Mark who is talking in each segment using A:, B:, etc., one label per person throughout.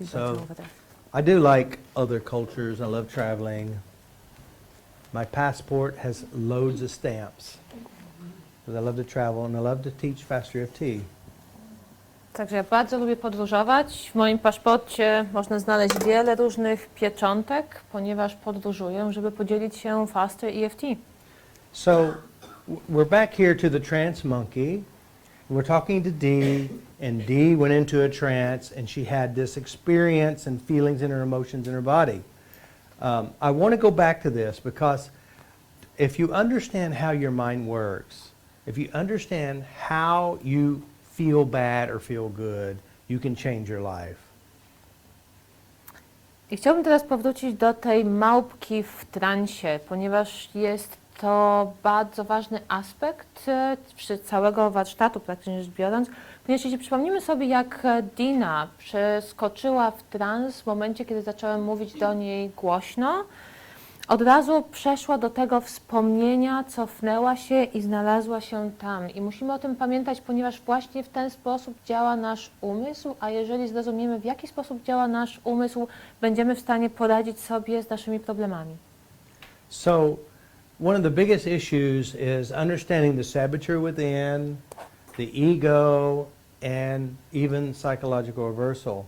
A: So I do like other cultures. I love traveling. My passport has loads of stamps because I love to travel and I love to teach fastereft.
B: Także ja bardzo lubię podróżować. W moim paszporcie można znaleźć wiele różnych pieczątek, ponieważ podróżuję, żeby podzielić się faster EFT.
A: So we're back here to the trance monkey. We're talking to Dee, and Dee went into a trance, and she had this experience and feelings in her emotions in her body. I want to go back to this because if you understand how your mind works, if you understand how you feel bad or feel good, you can change your life.
B: I chciałbym teraz powrócić do tej małpki w transie, ponieważ jest to bardzo ważny aspekt przy całego warsztatu, praktycznie rzecz biorąc, ponieważ jeśli przypomnimy sobie, jak Dina przeskoczyła w trans w momencie, kiedy zacząłem mówić do niej głośno, od razu przeszła do tego wspomnienia, cofnęła się i znalazła się tam. I musimy o tym pamiętać, ponieważ właśnie w ten sposób działa nasz umysł, a jeżeli zrozumiemy, w jaki sposób działa nasz umysł, będziemy w stanie poradzić sobie z naszymi problemami.
A: So, one of the biggest issues is understanding the saboteur within, the ego, and even psychological reversal.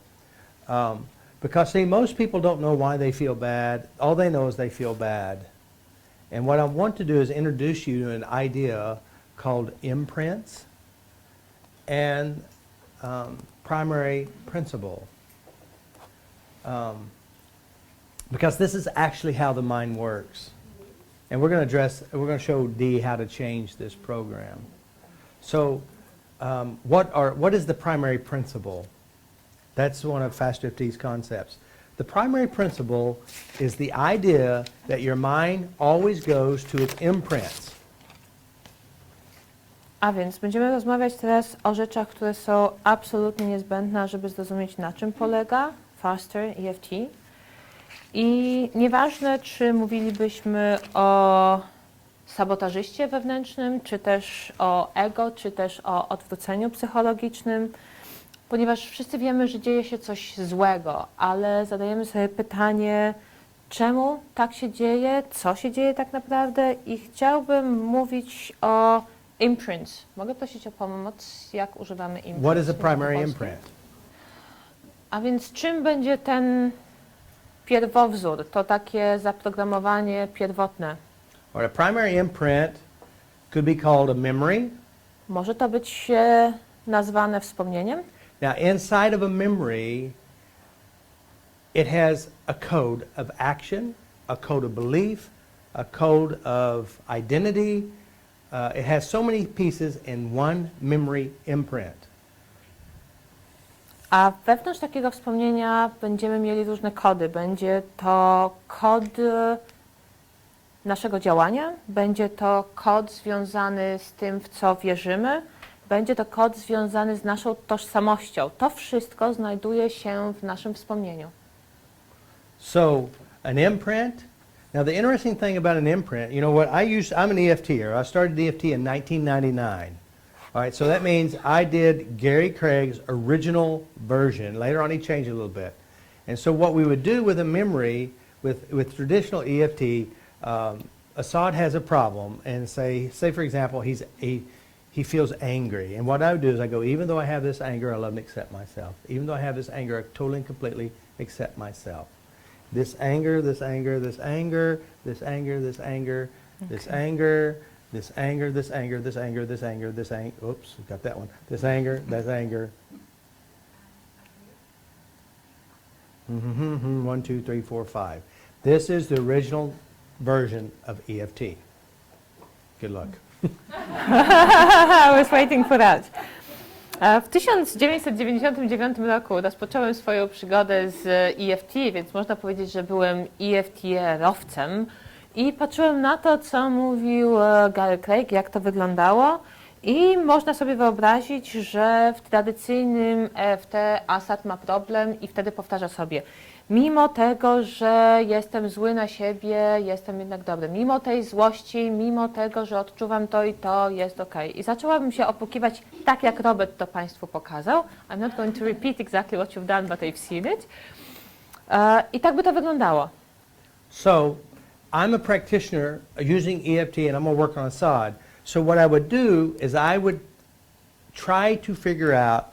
A: Because see, most people don't know why they feel bad. All they know is they feel bad. And what I want to do is introduce you to an idea called imprints and primary principle. Because this is actually how the mind works. And we're going to show Dee how to change this program. So, what is the primary principle? That's one of fastereft's concepts. The primary principle is the idea that your mind always goes to its imprints.
B: A więc będziemy rozmawiać teraz o rzeczach, które są absolutnie niezbędne, żeby zrozumieć, na czym polega faster EFT. I nieważne, czy mówilibyśmy o sabotażyście wewnętrznym, czy też o ego, czy też o odwróceniu psychologicznym, ponieważ wszyscy wiemy, że dzieje się coś złego, ale zadajemy sobie pytanie, czemu tak się dzieje, co się dzieje tak naprawdę, i chciałbym mówić o imprints. Mogę prosić o pomoc, jak używamy imprints?
A: What is a primary imprint?
B: A więc czym będzie ten pierwowzór, to takie zaprogramowanie pierwotne?
A: Or a primary imprint could be called a memory.
B: Może to być nazwane wspomnieniem?
A: Now, inside of a memory, it has a code of action, a code of belief, a code of identity. It has so many pieces in one memory imprint.
B: A wewnątrz takiego wspomnienia będziemy mieli różne kody. Będzie to kod naszego działania, będzie to kod związany z tym, w co wierzymy, będzie to kod związany z naszą tożsamością. To wszystko znajduje się w naszym wspomnieniu.
A: So, an imprint. Now, the interesting thing about an imprint, you know what, I'm an EFTer. I started EFT in 1999. All right, so that means I did Gary Craig's original version. Later on, he changed it a little bit. And so what we would do with a memory, with traditional EFT, Assad has a problem, and say for example, he feels angry. And what I would do is I go, even though I have this anger, I love and accept myself. Even though I have this anger, I totally and completely accept myself. This anger, this anger, this anger, this anger, this anger, this anger, this anger, this anger, this anger, this anger, this anger, oops, got that one. This anger, this anger. 1, 2, 3, 4, 5. This is the original version of EFT. Good luck.
B: I was waiting for that. W 1999 roku rozpocząłem swoją przygodę z EFT, więc można powiedzieć, że byłem EFT-erowcem i patrzyłem na to, co mówił Gary Craig, jak to wyglądało, i można sobie wyobrazić, że w tradycyjnym EFT Assad ma problem i wtedy powtarza sobie: mimo tego, że jestem zły na siebie, jestem jednak dobry. Mimo tej złości, mimo tego, że odczuwam to i to, jest ok. I zaczęłabym się opukiwać tak, jak Robert to Państwu pokazał. I'm not going to repeat exactly what you've done, but I've seen it. I tak by to wyglądało.
A: So, I'm a practitioner using EFT and I'm going to work on Assad. So what I would do is I would try to figure out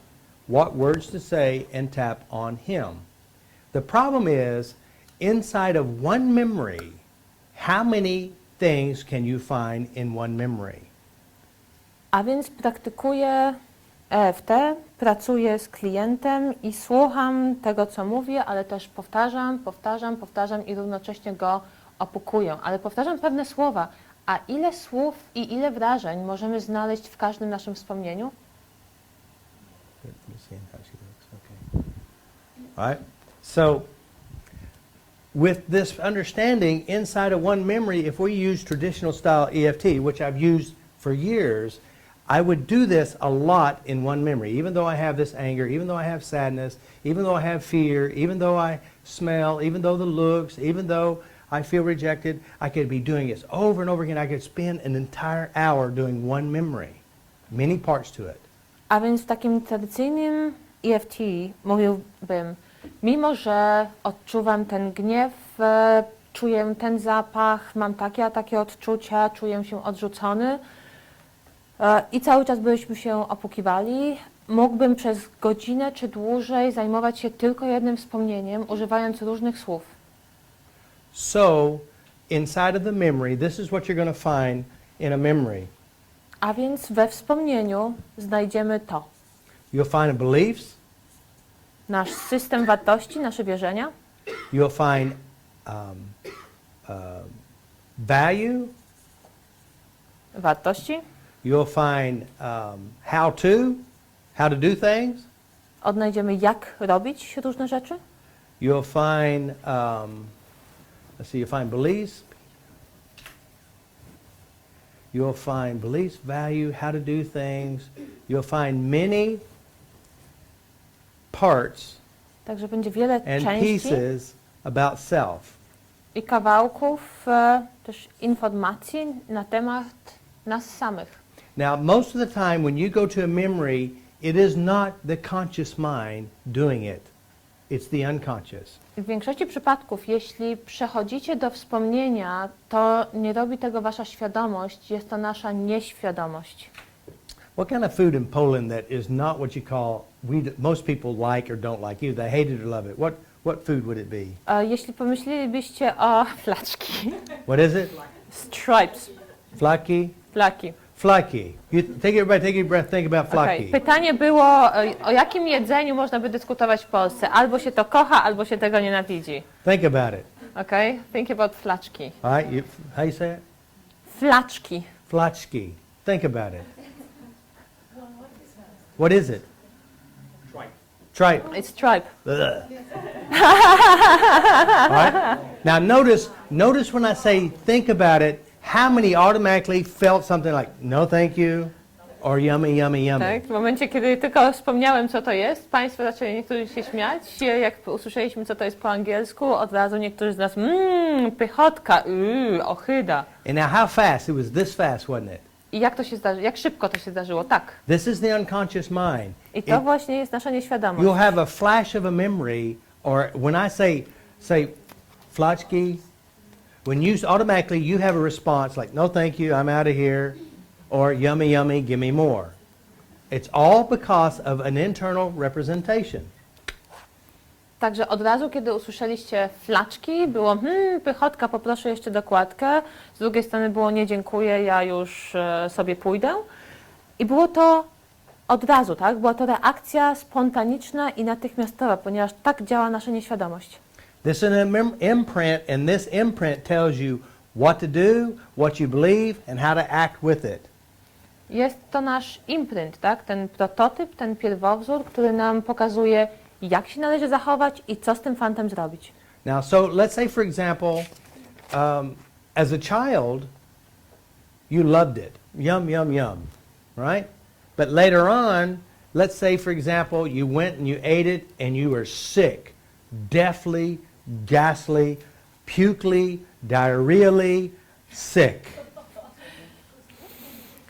A: what words to say and tap on him. The problem is, inside of one memory, how many things can you find in one memory?
B: A więc praktykuję EFT, pracuję z klientem i słucham tego, co mówię, ale też powtarzam i równocześnie go opukuję. Ale powtarzam pewne słowa. A ile słów i ile wrażeń możemy znaleźć w każdym naszym wspomnieniu?
A: All right. So, with this understanding inside of one memory, if we use traditional style EFT, which I've used for years, I would do this a lot in one memory. Even though I have this anger, even though I have sadness, even though I have fear, even though I smell, even though the looks, even though I feel rejected, I could be doing this over and over again. I could spend an entire hour doing one memory, many parts to it.
B: A więc w takim tradycyjnym EFT mówiłbym, mimo że odczuwam ten gniew, czuję ten zapach, mam takie a takie odczucia, czuję się odrzucony i cały czas byśmy się opukiwali, mógłbym przez godzinę czy dłużej zajmować się tylko jednym wspomnieniem, używając różnych słów.
A: So, inside of the memory, this is what you're going to find in a memory.
B: A więc we wspomnieniu znajdziemy to.
A: You'll find beliefs.
B: Nasz system wartości, nasze wierzenia.
A: You'll find value.
B: Wartości.
A: You'll find how to do things.
B: Odnajdziemy, jak robić różne rzeczy.
A: You'll find, you'll find beliefs. You'll find beliefs, value, how to do things. You'll find many parts
B: Także będzie wiele
A: and
B: części
A: pieces about self.
B: i kawałków, też informacji na temat nas samych.
A: Now, most of the time when you go to a memory, it is not the conscious mind doing it. It's the unconscious.
B: W większości przypadków, jeśli przechodzicie do wspomnienia, to nie robi tego wasza świadomość, jest to nasza nieświadomość.
A: What kind of food in Poland that is not what you call, most people like or don't like, either they hate it or love it? What food would it be?
B: Jeśli pomyślelibyście o flaczki,
A: What is it?
B: stripes,
A: Flaki?
B: flaki.
A: Flaki. Everybody take a breath, think about flaki.
B: Okay. Pytanie było, o jakim jedzeniu można by dyskutować w Polsce. Albo się to kocha, albo się tego nienawidzi.
A: Think about it.
B: Okay? Think about flaczki.
A: All right, how you say it?
B: Flaczki.
A: Flachki. Think about it. What is it? Tripe.
B: It's tripe.
A: Ugh. All right? Now notice when I say think about it, how many automatically felt something like no thank you or yummy, yummy, yummy.
B: Tak, w momencie, kiedy tylko wspomniałem, co to jest, Państwo zaczęli niektórzy się śmiać. Jak usłyszeliśmy, co to jest po angielsku, od razu niektórzy z nas, pychotka, ochyda.
A: And now how fast? It was this fast, wasn't it?
B: I jak to się zdarzyło? Jak szybko to się zdarzyło? Tak.
A: This is the unconscious mind.
B: I to właśnie jest nasza nieświadomość.
A: You'll have a flash of a memory, or when I say flachki, when you automatically you have a response like no thank you, I'm out of here, or yummy yummy, give me more. It's all because of an internal representation.
B: Także od razu, kiedy usłyszeliście flaczki, było pychotka, poproszę jeszcze dokładkę. Z drugiej strony było nie dziękuję, ja już sobie pójdę. I było to od razu, tak? Była to reakcja spontaniczna i natychmiastowa, ponieważ tak działa nasza nieświadomość.
A: This is an imprint, and this imprint tells you what to do, what you believe, and how to act with it.
B: Jest to nasz imprint, tak? Ten prototyp, ten pierwowzór, który nam pokazuje, jak się należy zachować i co z tym fantem zrobić.
A: Now, so let's say, for example, as a child, you loved it. Yum, yum, yum, right? But later on, let's say, for example, you went and you ate it and you were sick, deathly ghastly, pukely, diarrheally sick.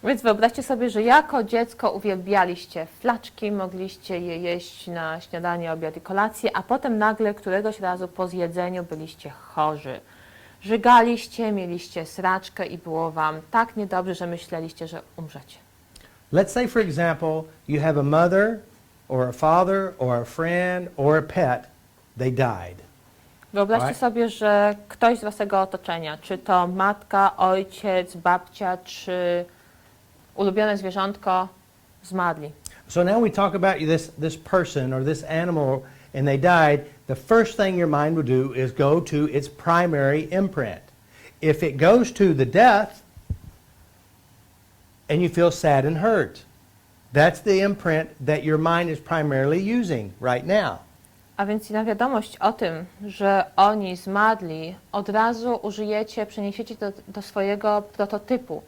B: Więc wyobraźcie sobie, że jako dziecko uwielbialiście flaczki, mogliście je jeść na śniadanie, obiad i kolację, a potem nagle któregoś razu po zjedzeniu byliście chorzy. Żygaliście, mieliście sraczkę i było wam tak niedobrze, że myśleliście, że umrzecie.
A: Let's say, for example, you have a mother or a father or a friend or a pet, they died.
B: Wyobraźcie
A: Right.
B: sobie, że ktoś z waszego otoczenia, czy to matka, ojciec, babcia, czy ulubione zwierzątko, zmarli.
A: So now we talk about this person or this animal and they died. The first thing your mind will do is go to its primary imprint. If it goes to the death and you feel sad and hurt, that's the imprint that your mind is primarily using right now.
B: A więc na wiadomość o tym, że oni zmarli, od razu użyjecie, przeniesiecie do swojego prototypu.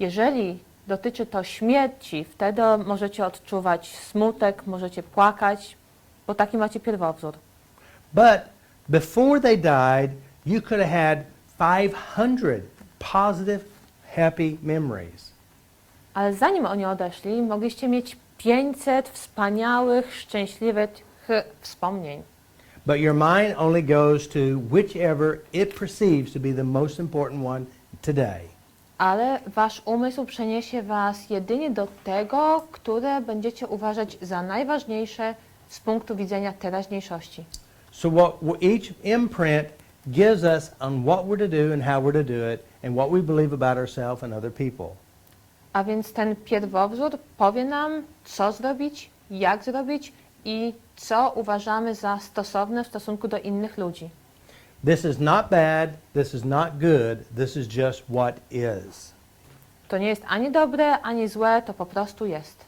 B: Jeżeli dotyczy to śmierci, wtedy możecie odczuwać smutek, możecie płakać, bo taki macie pierwowzór.
A: But before they died, you could have had 500 positive, happy memories.
B: Ale zanim oni odeszli, mogliście mieć 500 wspaniałych, szczęśliwych wspomnień.
A: But your mind only goes to whichever it perceives to be the most important one today.
B: Ale wasz umysł przeniesie was jedynie do tego, które będziecie uważać za najważniejsze z punktu widzenia teraźniejszości.
A: So each imprint gives us on what we're to do and how we're to do it and what we believe about ourselves and other people.
B: A więc ten pierwowzór powie nam, co zrobić, jak zrobić i co uważamy za stosowne w stosunku do innych ludzi.
A: This is not bad, this is not good, this is just what is.
B: To nie jest ani dobre, ani złe, to po prostu jest.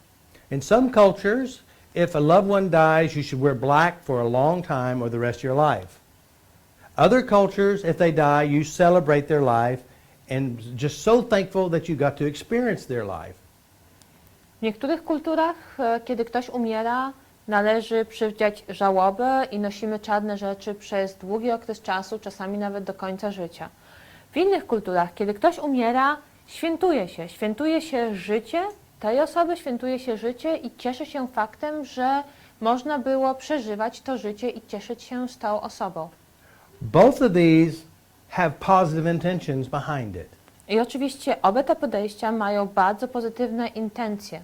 A: In some cultures, if a loved one dies, you should wear black for a long time or the rest of your life. Other cultures, if they die, you celebrate their life and just so thankful that you got to experience their life.
B: W niektórych kulturach, kiedy ktoś umiera, należy przywdziać żałobę i nosimy czarne rzeczy przez długi okres czasu, czasami nawet do końca życia. W innych kulturach, kiedy ktoś umiera, świętuje się życie tej osoby, świętuje się życie i cieszy się faktem, że można było przeżywać to życie i cieszyć się z tą osobą.
A: Both of these have positive intentions behind it.
B: I oczywiście obie te podejścia mają bardzo pozytywne intencje.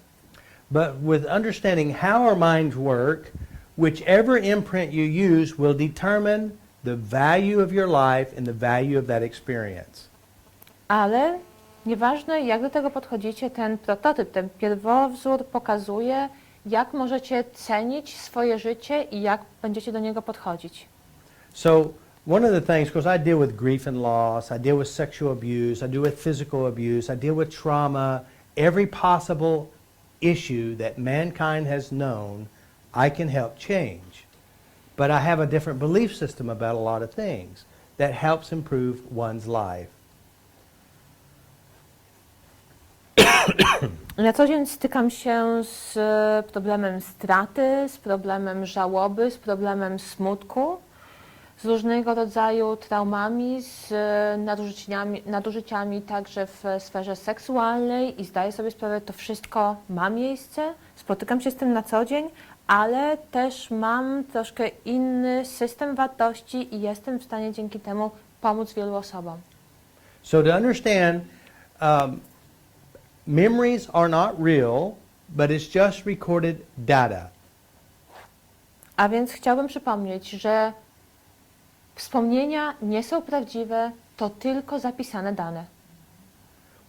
A: But with understanding how our minds work, whichever imprint you use will determine the value of your life and the value of that experience.
B: Ale nieważne jak do tego podchodzicie, ten prototyp, ten pierwowzór pokazuje, jak możecie cenić swoje życie i jak będziecie do niego podchodzić.
A: So one of the things, because I deal with grief and loss, I deal with sexual abuse, I deal with physical abuse, I deal with trauma, every possible issue that mankind has known, I can help change. But I have a different belief system about a lot of things that helps improve one's life.
B: Na co dzień stykam się z problemem straty, z problemem żałoby, z problemem smutku, z różnego rodzaju traumami, z nadużyciami także w sferze seksualnej i zdaję sobie sprawę, że to wszystko ma miejsce, spotykam się z tym na co dzień, ale też mam troszkę inny system wartości i jestem w stanie dzięki temu pomóc wielu osobom.
A: So to understand, memories are not real, but it's just recorded data.
B: A więc chciałbym przypomnieć, że wspomnienia nie są prawdziwe, to tylko zapisane dane.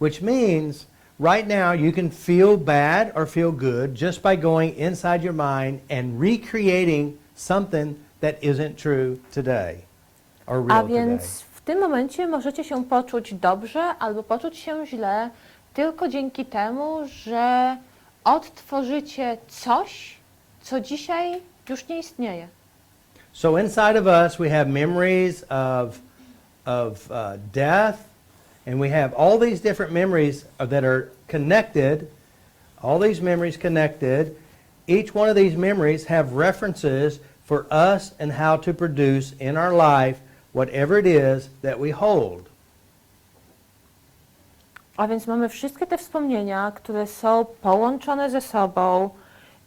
A: Which means right now you can feel bad or feel good just by going inside your mind and recreating something that isn't true today or real
B: A więc w tym momencie możecie się poczuć dobrze albo poczuć się źle tylko dzięki temu, że odtworzycie coś, co dzisiaj już nie istnieje.
A: So inside of us we have memories of death, and we have all these different memories that are connected, all these memories connected. Each one of these memories have references for us and how to produce in our life whatever it is that we hold.
B: A więc mamy wszystkie te wspomnienia, które są połączone ze sobą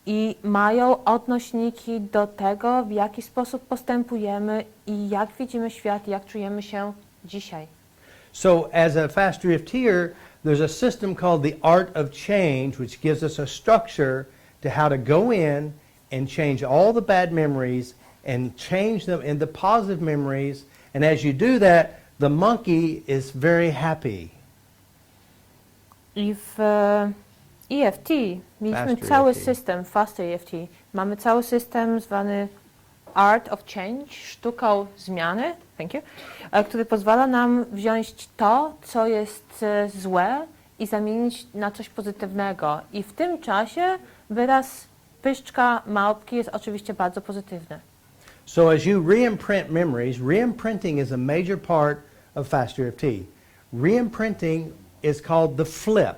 B: i mają odnośniki do tego, w jaki sposób postępujemy i jak widzimy świat, jak czujemy się dzisiaj.
A: So as a faster EFTer, there's a system called the art of change, which gives us a structure to how to go in and change all the bad memories and change them into positive memories. And as you do that, the monkey is very happy.
B: I w EFT mieliśmy
A: Faster
B: cały
A: EFT.
B: system, faster EFT, mamy cały system zwany art of change, sztuką zmiany, thank you, który pozwala nam wziąć to, co jest złe i zamienić na coś pozytywnego. I w tym czasie wyraz pyszczka małpki jest oczywiście bardzo pozytywny.
A: So as you re-imprint memories, re-imprinting is a major part of faster EFT. Re-imprinting is called the flip,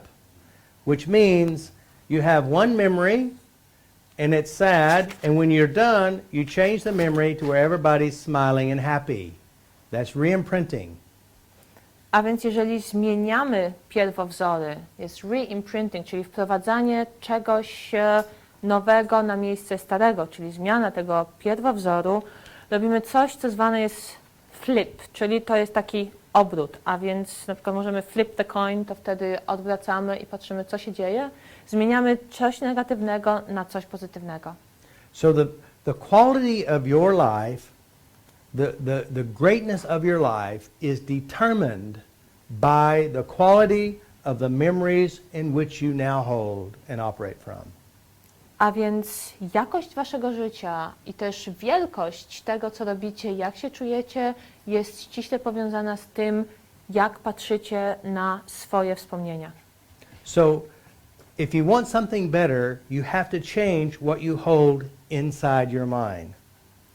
A: which means you have one memory and it's sad, and when you're done, you change the memory to where everybody's smiling and happy. That's re-imprinting.
B: A więc jeżeli zmieniamy pierwowzory, jest re-imprinting, czyli wprowadzanie czegoś nowego na miejsce starego, czyli zmiana tego pierwowzoru, robimy coś, co zwane jest flip, czyli to jest taki obrót, a więc na przykład możemy flip the coin, to wtedy odwracamy i patrzymy, co się dzieje. Zmieniamy coś negatywnego na coś pozytywnego.
A: So the quality of your life, the greatness of your life is determined by the quality of the memories in which you now hold and operate from.
B: A więc jakość waszego życia i też wielkość tego, co robicie, jak się czujecie, jest ściśle powiązana z tym, jak patrzycie na swoje wspomnienia.
A: So if you want something better, you have to change what you hold inside your mind.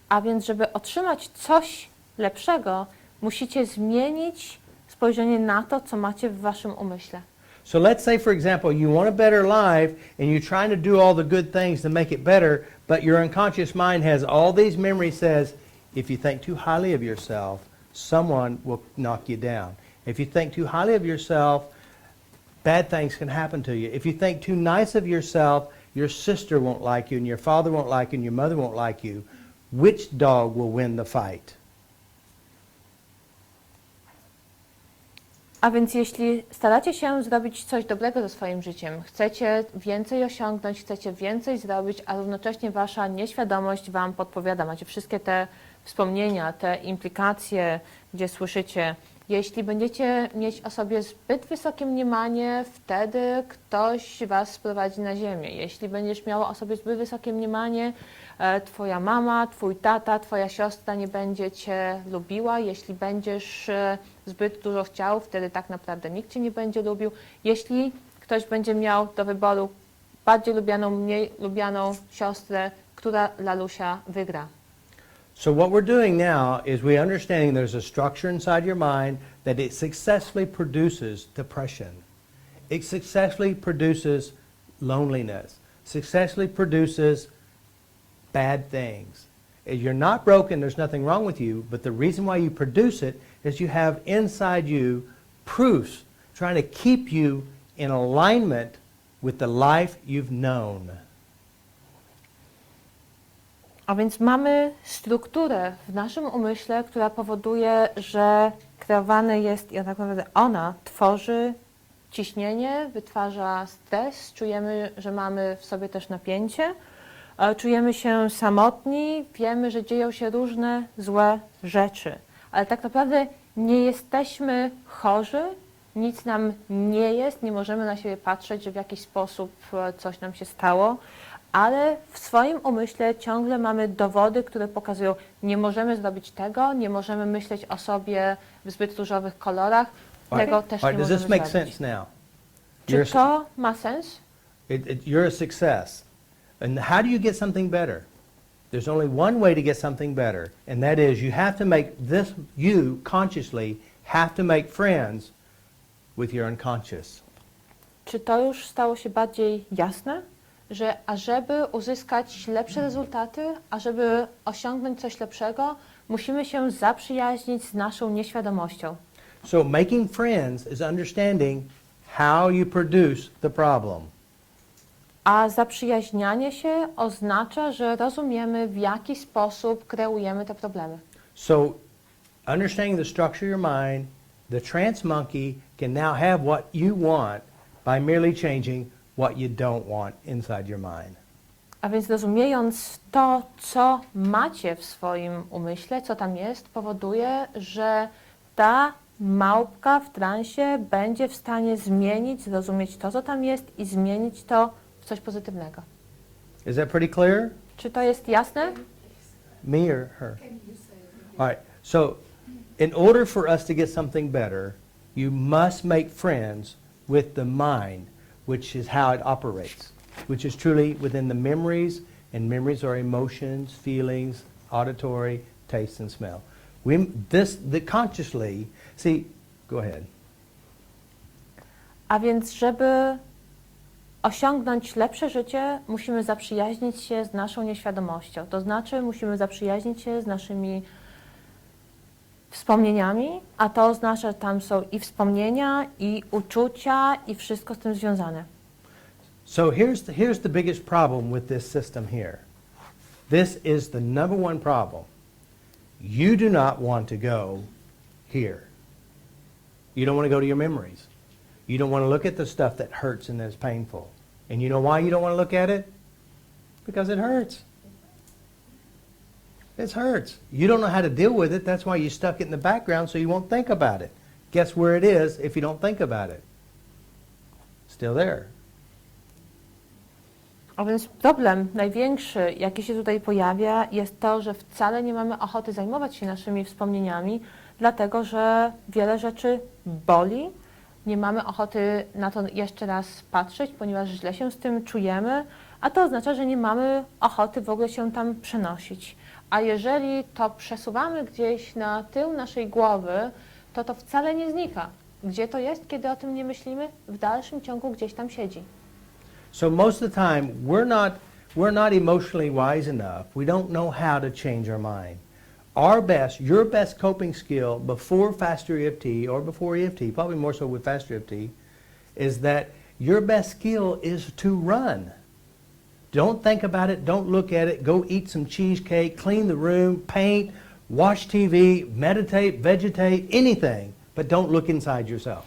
B: A więc, żeby otrzymać coś lepszego, musicie zmienić spojrzenie na to, co macie w waszym umyśle.
A: So let's say, for example, you want a better life and you're trying to do all the good things to make it better, but your unconscious mind has all these memories says, if you think too highly of yourself, someone will knock you down. If you think too highly of yourself, bad things can happen to you. If you think too nice of yourself, your sister won't like you and your father won't like you and your mother won't like you. Which dog will win the fight?
B: A więc jeśli staracie się zrobić coś dobrego ze swoim życiem, chcecie więcej osiągnąć, chcecie więcej zrobić, a równocześnie wasza nieświadomość wam podpowiada, macie wszystkie te wspomnienia, te implikacje, gdzie słyszycie, jeśli będziecie mieć o sobie zbyt wysokie mniemanie, wtedy ktoś was sprowadzi na ziemię. Jeśli będziesz miała o sobie zbyt wysokie mniemanie, twoja mama, twój tata, twoja siostra nie będzie cię lubiła. Jeśli będziesz zbyt dużo chciał, wtedy tak naprawdę nikt cię nie będzie lubił. Jeśli ktoś będzie miał do wyboru bardziej lubianą, mniej lubianą siostrę, która lalusia wygra.
A: So what we're doing now is we understanding there's a structure inside your mind that it successfully produces depression. It successfully produces loneliness. Successfully produces bad things. If you're not broken, there's nothing wrong with you, but the reason why you produce it is you have inside you proofs trying to keep you in alignment with the life you've known.
B: A więc mamy strukturę w naszym umyśle, która powoduje, że kreowane jest i tak naprawdę ona tworzy ciśnienie, wytwarza stres, czujemy, że mamy w sobie też napięcie, czujemy się samotni, wiemy, że dzieją się różne złe rzeczy, ale tak naprawdę nie jesteśmy chorzy, nic nam nie jest, nie możemy na siebie patrzeć, że w jakiś sposób coś nam się stało, ale w swoim umyśle ciągle mamy dowody, które pokazują, nie możemy zrobić tego, nie możemy myśleć o sobie w zbyt różowych kolorach, tego też nie
A: Does
B: możemy
A: this make
B: zrobić.
A: sense now?
B: Czy to ma sens?
A: You're a success. And how do you get something better? There's only one way to get something better, and that is you have to make this, you consciously have to make friends with your unconscious.
B: Czy to już stało się bardziej jasne? że ażeby uzyskać lepsze rezultaty, ażeby osiągnąć coś lepszego, musimy się zaprzyjaźnić z naszą nieświadomością.
A: So making friends is understanding how you produce the problem.
B: A zaprzyjaźnianie się oznacza, że rozumiemy, w jaki sposób kreujemy te problemy.
A: So understanding the structure of your mind, the trance monkey can now have what you want by merely changing what you don't want inside your mind.
B: A więc rozumiejąc to, co macie w swoim umyśle, co tam jest, powoduje, że ta małpka w transie będzie w stanie zmienić, zrozumieć to, co tam jest i zmienić to w coś pozytywnego.
A: Is that pretty clear?
B: Czy to jest jasne?
A: Me or her? All right. So in order for us to get something better, you must make friends with the mind, which is how it operates, which is truly within the memories, and memories are emotions, feelings, auditory, taste, and smell. Consciously, see, go ahead.
B: A więc, żeby osiągnąć lepsze życie, musimy zaprzyjaźnić się z naszą nieświadomością. To znaczy, musimy zaprzyjaźnić się z naszymi wspomnieniami, a to oznacza, że tam są i wspomnienia, i uczucia, i wszystko z tym związane.
A: So here's the biggest problem with this system here. This is the number one problem. You do not want to go here. You don't want to go to your memories. You don't want to look at the stuff that hurts and that's painful. And you know why you don't want to look at it? Because it hurts. It hurts. You don't know how to deal with it. That's why you stuck it in the background so you won't think about it. Guess where it is if you don't think about it? Still there.
B: A więc problem największy, jaki się tutaj pojawia, jest to, że wcale nie mamy ochoty zajmować się naszymi wspomnieniami, dlatego że wiele rzeczy boli. Nie mamy ochoty na to jeszcze raz patrzeć, ponieważ źle się z tym czujemy, a to oznacza, że nie mamy ochoty w ogóle się tam przenosić. A jeżeli to przesuwamy gdzieś na tył naszej głowy, to to wcale nie znika. Gdzie to jest, kiedy o tym nie myślimy? W dalszym ciągu gdzieś tam siedzi.
A: So most of the time, we're not emotionally wise enough. We don't know how to change our mind. Your best coping skill before faster EFT or before EFT, probably more so with faster EFT, is that your best skill is to run. Don't think about it. Don't look at it. Go eat some cheesecake, clean the room, paint, watch TV, meditate, vegetate, anything, but don't look inside yourself.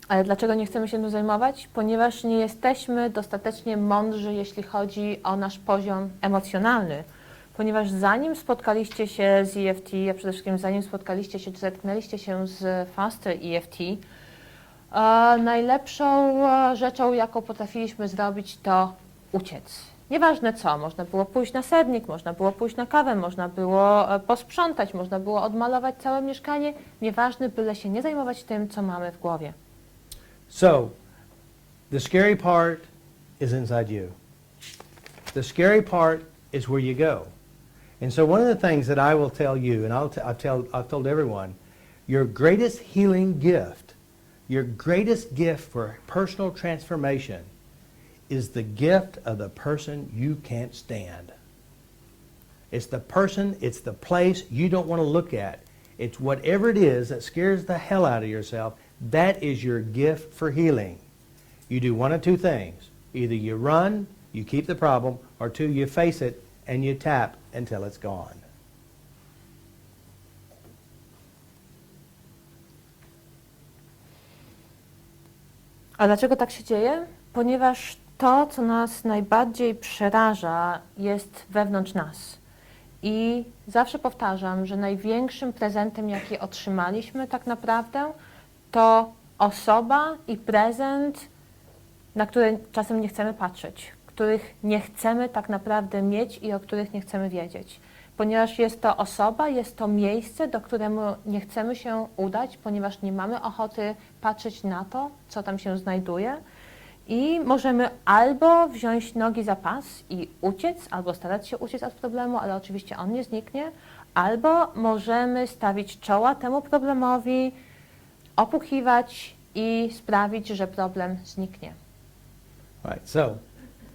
B: Ale dlaczego nie chcemy się tym zajmować? Ponieważ nie jesteśmy dostatecznie mądrzy, jeśli chodzi o nasz poziom emocjonalny. Ponieważ zanim spotkaliście się z EFT, a przede wszystkim zanim spotkaliście się, czy zetknęliście się z faster EFT, najlepszą rzeczą, jaką potrafiliśmy zrobić, to uciec. Nieważne co, można było pójść na sernik, można było pójść na kawę, można było posprzątać, można było odmalować całe mieszkanie. Nieważne, byle się nie zajmować tym, co mamy w głowie.
A: So, the scary part is inside you. The scary part is where you go. And so one of the things that I will tell you, and I've told everyone, your greatest healing gift, your greatest gift for personal transformation is the gift of the person you can't stand. It's the person, it's the place you don't want to look at. It's whatever it is that scares the hell out of yourself. That is your gift for healing. You do one of two things. Either you run, you keep the problem, or two, you face it and you tap until it's gone.
B: A dlaczego tak się dzieje? Ponieważ to, co nas najbardziej przeraża, jest wewnątrz nas. I zawsze powtarzam, że największym prezentem, jaki otrzymaliśmy tak naprawdę, to osoba i prezent, na które czasem nie chcemy patrzeć, których nie chcemy tak naprawdę mieć i o których nie chcemy wiedzieć. Ponieważ jest to osoba, jest to miejsce, do którego nie chcemy się udać, ponieważ nie mamy ochoty patrzeć na to, co tam się znajduje. I możemy albo wziąć nogi za pas i uciec, albo starać się uciec od problemu, ale oczywiście on nie zniknie, albo możemy stawić czoła temu problemowi, opukiwać i sprawić, że problem zniknie.
A: Right. So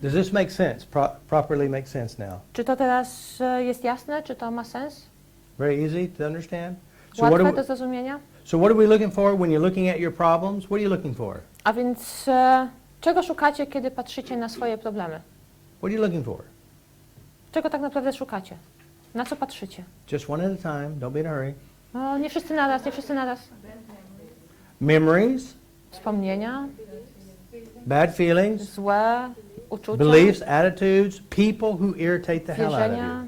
A: Does this make sense? Properly make sense now?
B: Czy to teraz jest jasne? Czy to ma sens?
A: Very easy to understand?
B: Łatwe do zrozumienia?
A: So what are we looking for when you're looking at your problems? What are you looking for?
B: A więc czego szukacie, kiedy patrzycie na swoje problemy?
A: What are you looking for?
B: Czego tak naprawdę szukacie? Na co patrzycie?
A: Just one at a time. Don't be in a hurry.
B: No, nie wszyscy naraz, nie wszyscy naraz.
A: Memories,
B: Wspomnienia,
A: bad feelings,
B: złe uczucia,
A: beliefs, attitudes, people who irritate the hell out of
B: wierzenia,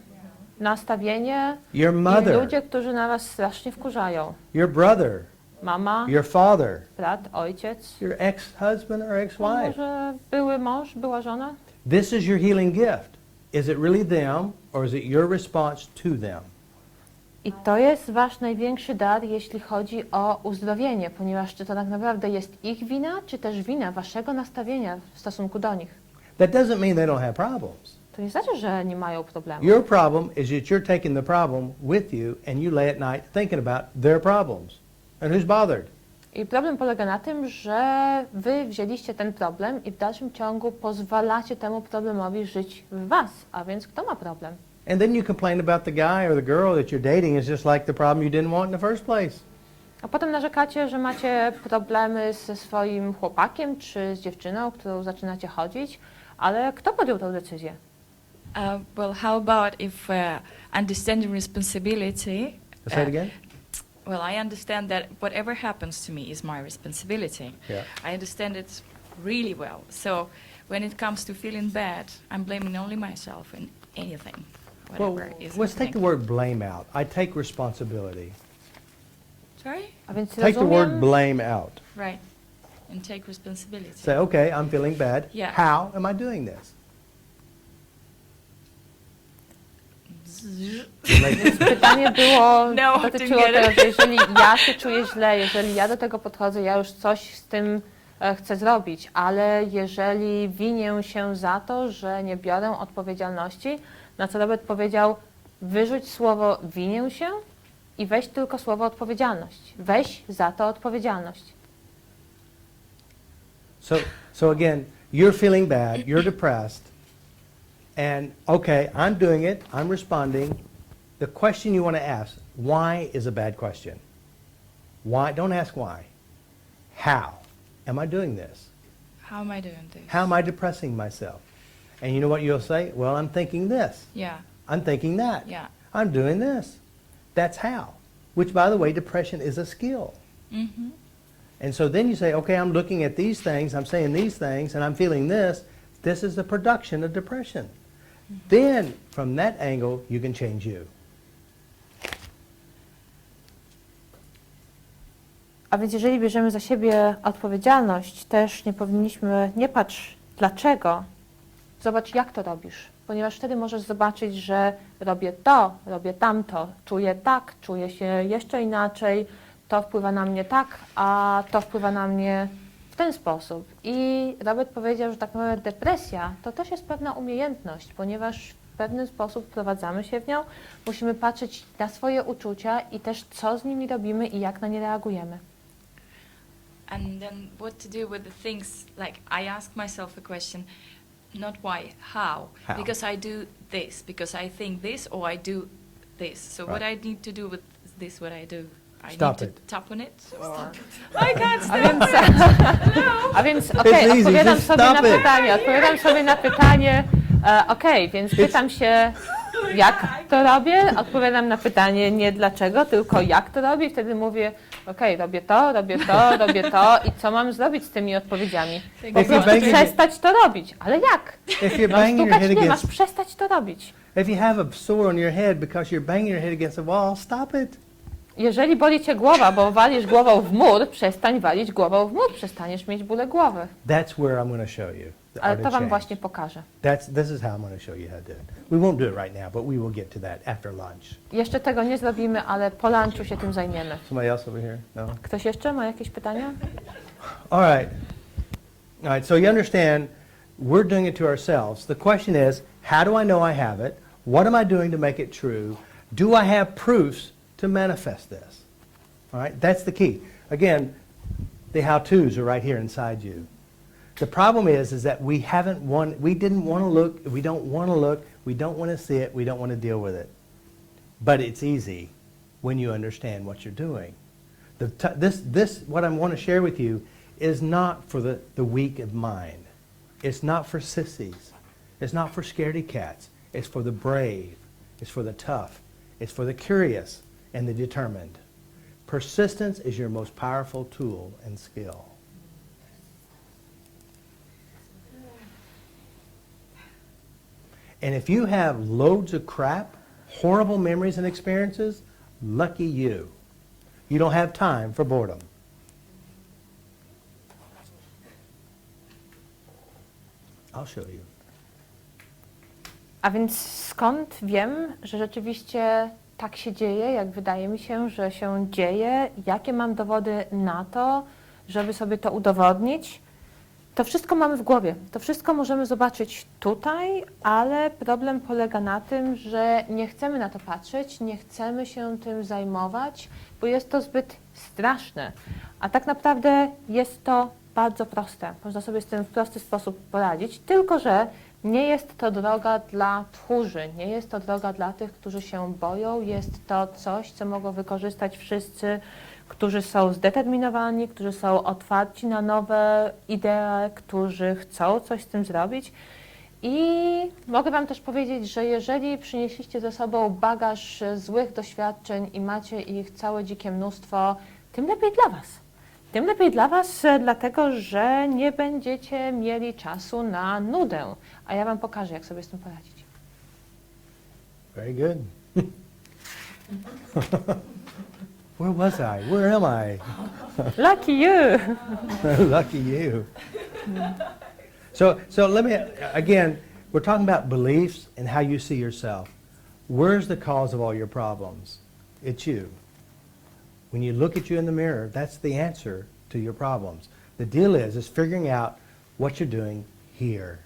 B: nastawienie
A: you. Your
B: i
A: mother,
B: ludzie, którzy na was strasznie wkurzają.
A: your brother,
B: Mama,
A: your father,
B: brat, ojciec,
A: your ex-husband or
B: a
A: ex-wife.
B: może były mąż, była żona.
A: This is your healing gift. Is it really them or is it your response to them?
B: I to jest wasz największy dar, jeśli chodzi o uzdrowienie, ponieważ czy to tak naprawdę jest ich wina, czy też wina waszego nastawienia w stosunku do nich.
A: That doesn't mean they don't have problems.
B: To nie znaczy, że nie mają problemu.
A: Your problem is that you're taking the problem with you and you lay at night thinking about their problems. And who's bothered?
B: I problem polega na tym, że wy wzięliście ten problem i w dalszym ciągu pozwalacie temu problemowi żyć w was. A więc kto ma problem?
A: And then you complain about the guy or the girl that you're dating is just like the problem you didn't want in the first place.
B: A potem narzekacie, że macie problemy ze swoim chłopakiem czy z dziewczyną, którą zaczynacie chodzić, ale kto podjął tę decyzję?
C: Well, how about if understanding responsibility?
A: Say it again?
C: Well, I understand that whatever happens to me is my responsibility.
A: Yeah.
C: I understand it really well. So when it comes to feeling bad, I'm blaming only myself in anything,
A: Well,
C: whatever is
A: let's take the
C: happening.
A: word blame out. I take responsibility.
C: Sorry?
B: A więc
A: Take the word
B: rozumiem,
A: blame out.
C: Right. And take responsibility.
A: Say, okay, I'm feeling bad.
C: Yeah.
A: How am I doing this?
B: więc pytanie było,
C: No,
B: dotyczyło
C: didn't get
B: tego,
C: it.
B: że jeżeli ja się czuję źle, jeżeli ja do tego podchodzę, ja już coś z tym chcę zrobić, ale jeżeli winię się za to, że nie biorę odpowiedzialności, na co Robert powiedział, wyrzuć słowo winię się i weź tylko słowo odpowiedzialność. Weź za to odpowiedzialność.
A: So again, you're feeling bad, you're depressed, and okay, I'm doing it, I'm responding. The question you want to ask, why is a bad question. Why? Don't ask why. How am I doing this?
C: How am I doing this?
A: How am I depressing myself? And you know what you'll say? Well, I'm thinking this.
C: Yeah.
A: I'm thinking that.
C: Yeah.
A: I'm doing this. That's how. Which, by the way, depression is a skill.
C: Mm-hmm.
A: And so then you say, okay, I'm looking at these things, I'm saying these things, and I'm feeling this. This is the production of depression. Then, from that angle, you can change you.
B: A więc jeżeli bierzemy za siebie odpowiedzialność, też nie powinniśmy, nie patrz dlaczego, zobacz jak to robisz, ponieważ wtedy możesz zobaczyć, że robię to, robię tamto, czuję tak, czuję się jeszcze inaczej, to wpływa na mnie tak, a to wpływa na mnie w ten sposób. I Robert powiedział, że tak naprawdę depresja to też jest pewna umiejętność, ponieważ w pewien sposób wprowadzamy się w nią, musimy patrzeć na swoje uczucia i też co z nimi robimy i jak na nie reagujemy.
C: And then what to do with the things, like I ask myself a question, not why, how.
A: How.
C: Because I do this, because I think this, or I do this. So what I need to do with this, what I do, I
A: Stop
C: need
A: it.
C: to tap on it, or I can't
B: A
C: stop
B: więc, a więc okej,
A: It's easy,
B: odpowiadam
A: just
B: sobie na
A: stop it.
B: pytanie, okej, więc pytam się, jak to robię, odpowiadam na pytanie nie dlaczego, tylko jak to robię, wtedy mówię, okej, robię to, robię to, robię to i co mam zrobić z tymi odpowiedziami? Po
A: If you're
B: prostu
A: banging your-
B: przestać to robić, ale jak?
A: If you're
B: Masz
A: banging your
B: stukać?
A: head
B: Nie, masz
A: against,
B: przestać to robić.
A: if you have a sore on your head because you're banging your head against a wall, stop it.
B: Jeżeli boli cię głowa, bo walisz głową w mur, przestań walić głową w mur, przestaniesz mieć bóle głowy.
A: That's where I'm going to show you the
B: Ale
A: art
B: to
A: of
B: wam
A: change.
B: właśnie pokażę.
A: This is how I'm going to show you how to do it. We won't do it right now, but we will get to that after lunch.
B: Jeszcze tego nie zrobimy, ale po lunchu się tym zajmiemy.
A: Somebody else over here? No?
B: Ktoś jeszcze ma jakieś pytania?
A: All right. All right, so you understand, we're doing it to ourselves. The question is, how do I know I have it? What am I doing to make it true? Do I have proofs to manifest this? All right, that's the key. Again, the how-tos are right here inside you. The problem is that we didn't want to look, we don't want to look, we don't want to see it, we don't want to deal with it. But it's easy when you understand what you're doing. What I want to share with you is not for the weak of mind. It's not for sissies. It's not for scaredy cats. It's for the brave. It's for the tough. It's for the curious and the determined. Persistence is your most powerful tool and skill. And if you have loads of crap, horrible memories and experiences, lucky you. You don't have time for boredom. I'll show you.
B: A więc skąd wiem, że rzeczywiście tak się dzieje, jak wydaje mi się, że się dzieje? Jakie mam dowody na to, żeby sobie to udowodnić? To wszystko mamy w głowie. To wszystko możemy zobaczyć tutaj, ale problem polega na tym, że nie chcemy na to patrzeć, nie chcemy się tym zajmować, bo jest to zbyt straszne. A tak naprawdę jest to bardzo proste. Można sobie z tym w prosty sposób poradzić, tylko że nie jest to droga dla tchórzy, nie jest to droga dla tych, którzy się boją, jest to coś, co mogą wykorzystać wszyscy, którzy są zdeterminowani, którzy są otwarci na nowe idee, którzy chcą coś z tym zrobić. I mogę Wam też powiedzieć, że jeżeli przynieśliście ze sobą bagaż złych doświadczeń i macie ich całe dzikie mnóstwo, tym lepiej dla Was. Tym lepiej dla Was, dlatego że nie będziecie mieli czasu na nudę. A ja Wam pokażę, jak sobie z tym poradzić.
A: Very good. Where was I? Where am I?
B: Lucky you!
A: Lucky you. So let me, again, we're talking about beliefs and how you see yourself. Where's the cause of all your problems? It's you. When you look at you in the mirror, that's the answer to your problems. The deal is figuring out what you're doing here.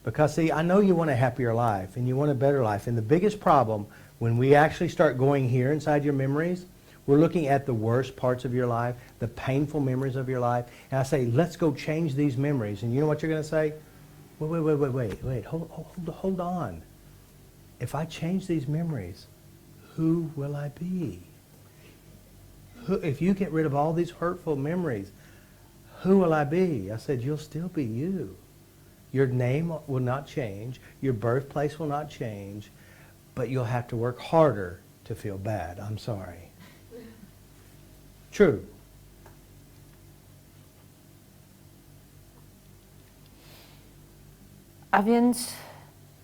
A: Because see, I know you want a happier life and you want a better life. And the biggest problem when we actually start going here inside your memories, we're looking at the worst parts of your life, the painful memories of your life. And I say, let's go change these memories. And you know what you're going to say? Wait, hold on. If I change these memories, who will I be? If you get rid of all these hurtful memories, who will I be? I said, you'll still be you. Your name will not change. Your birthplace will not change. But you'll have to work harder to feel bad. I'm sorry. True.
B: A więc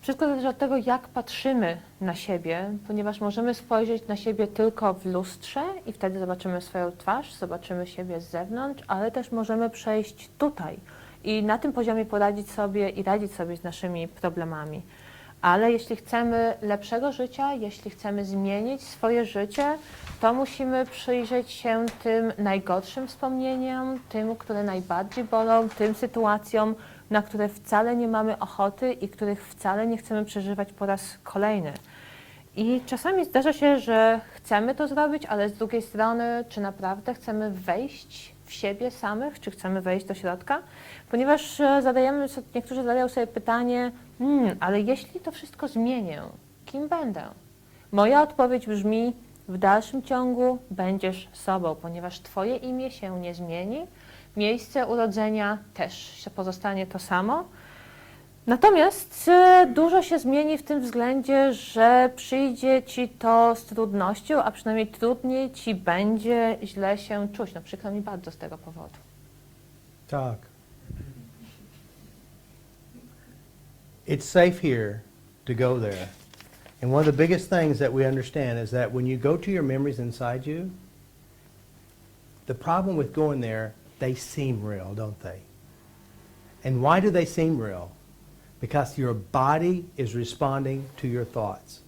B: wszystko zależy od tego, jak patrzymy na siebie, ponieważ możemy spojrzeć na siebie tylko w lustrze i wtedy zobaczymy swoją twarz, zobaczymy siebie z zewnątrz, ale też możemy przejść tutaj i na tym poziomie poradzić sobie i radzić sobie z naszymi problemami. Ale jeśli chcemy lepszego życia, jeśli chcemy zmienić swoje życie, to musimy przyjrzeć się tym najgorszym wspomnieniom, tym, które najbardziej bolą, tym sytuacjom, na które wcale nie mamy ochoty i których wcale nie chcemy przeżywać po raz kolejny. I czasami zdarza się, że chcemy to zrobić, ale z drugiej strony, czy naprawdę chcemy wejść w siebie samych, czy chcemy wejść do środka? Ponieważ niektórzy zadają sobie pytanie, ale jeśli to wszystko zmienię, kim będę? Moja odpowiedź brzmi, w dalszym ciągu będziesz sobą, ponieważ Twoje imię się nie zmieni, miejsce urodzenia też pozostanie to samo. Natomiast dużo się zmieni w tym względzie, że przyjdzie Ci to z trudnością, a przynajmniej trudniej Ci będzie źle się czuć. No przykro mi bardzo z tego powodu.
A: Tak. It's safe here to go there. And one of the biggest things that we understand is that when you go to your memories inside you, the problem with going there, they seem real, don't they? And why do they seem real? Because your body is responding to your thoughts.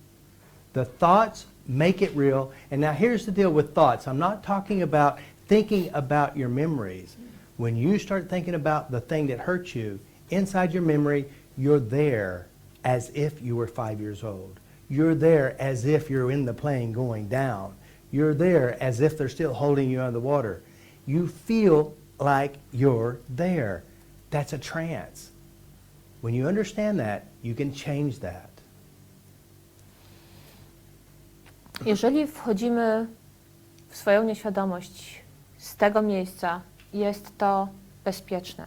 A: The thoughts make it real. And now here's the deal with thoughts. I'm not talking about thinking about your memories. When you start thinking about the thing that hurt you, inside your memory, you're there as if you were 5 years old. You're there as if you're in the plane going down. You're there as if they're still holding you under the water. You feel like you're there. That's a trance. When you understand that, you can change that.
B: Jeżeli wchodzimy w swoją nieświadomość z tego miejsca, jest to bezpieczne.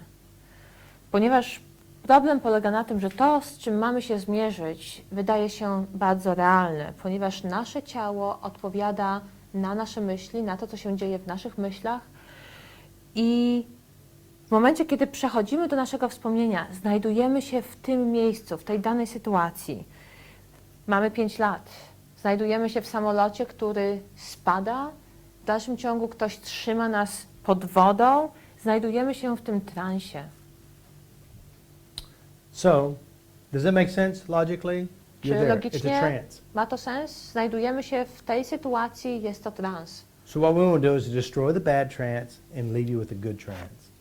B: Ponieważ problem polega na tym, że to, z czym mamy się zmierzyć, wydaje się bardzo realne, ponieważ nasze ciało odpowiada na nasze myśli, na to, co się dzieje w naszych myślach i w momencie, kiedy przechodzimy do naszego wspomnienia, znajdujemy się w tym miejscu, w tej danej sytuacji. Mamy 5 lat. Znajdujemy się w samolocie, który spada. W dalszym ciągu ktoś trzyma nas pod wodą. Znajdujemy się w tym transie.
A: So, does that make sense logically?
B: Czy
A: You're there. It's a
B: logicznie
A: trance.
B: ma to sens? Znajdujemy się w tej sytuacji, jest to trans.
A: So what we want to do is destroy the bad trance and leave you with a good trance.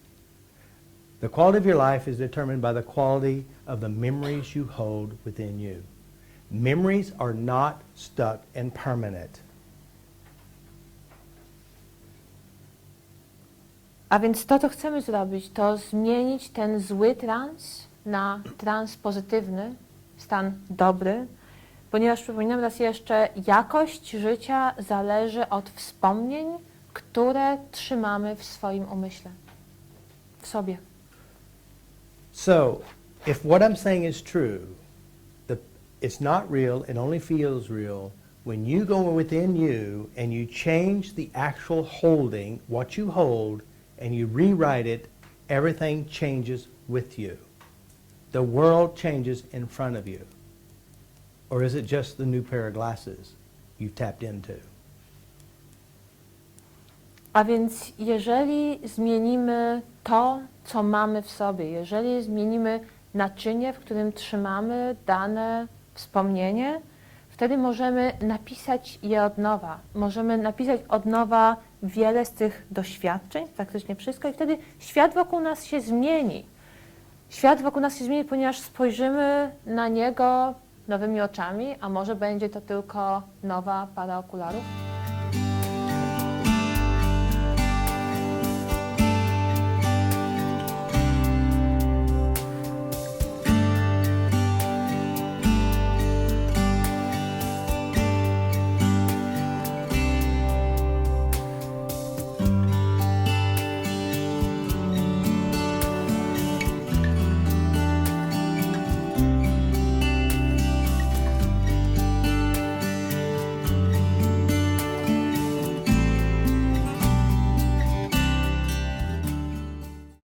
A: The quality of your life is determined by the quality of the memories you hold within you. Memories are not stuck and permanent.
B: A więc to, co chcemy zrobić, to zmienić ten zły trans na trans pozytywny, stan dobry, ponieważ przypominam raz jeszcze, jakość życia zależy od wspomnień, które trzymamy w swoim umyśle, w sobie.
A: So, if what I'm saying is true, it's not real, it only feels real, when you go within you and you change the actual holding, what you hold, and you rewrite it, everything changes with you. The world changes in front of you. Or is it just the new pair of glasses you've tapped into?
B: A więc jeżeli zmienimy to, co mamy w sobie, jeżeli zmienimy naczynie, w którym trzymamy dane wspomnienie, wtedy możemy napisać je od nowa. Możemy napisać od nowa wiele z tych doświadczeń, praktycznie wszystko, i wtedy świat wokół nas się zmieni. Świat wokół nas się zmieni, ponieważ spojrzymy na niego nowymi oczami, a może będzie to tylko nowa para okularów.